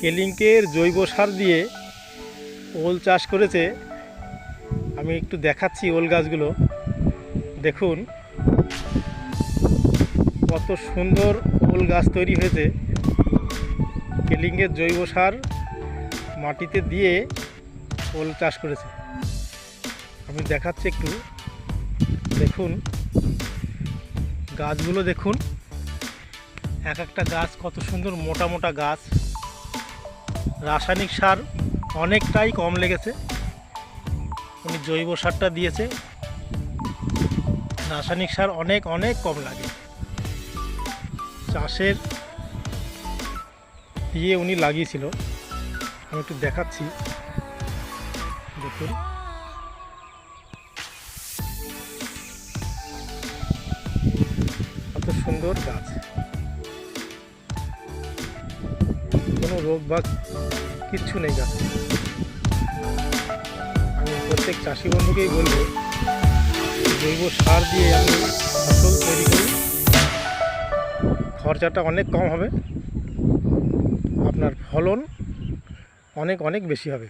কেলিঙ্কের জৈব সার দিয়ে ওল চাষ করেছে। আমি একটু দেখাচ্ছি ওল গাছগুলো দেখুন, কত সুন্দর ওল গাছ তৈরি হয়েছে। কেলিঙ্কের জৈব সার মাটিতে দিয়ে ওল চাষ করেছে। আমি দেখাচ্ছি একটু দেখুন, গাছগুলো দেখুন, এক একটা গাছ কত সুন্দর মোটা মোটা গাছ। রাসায়নিক সার অনেকটাই কম লেগেছে, উনি জৈব সারটা দিয়েছে। রাসায়নিক সার অনেক অনেক কম লাগে। চাষের দিয়ে উনি লাগিয়েছিল। আমি একটু দেখাচ্ছি দেখুন, কত সুন্দর গাছ, কোনো রোগ বা কিচ্ছু নেই গাছে। আমি প্রত্যেক চাষি বন্ধুকেই বলবো, জৈব সার দিয়ে আমি ফসল তৈরি করি, খরচাটা অনেক কম হবে, আপনার ফলন অনেক অনেক বেশি হবে।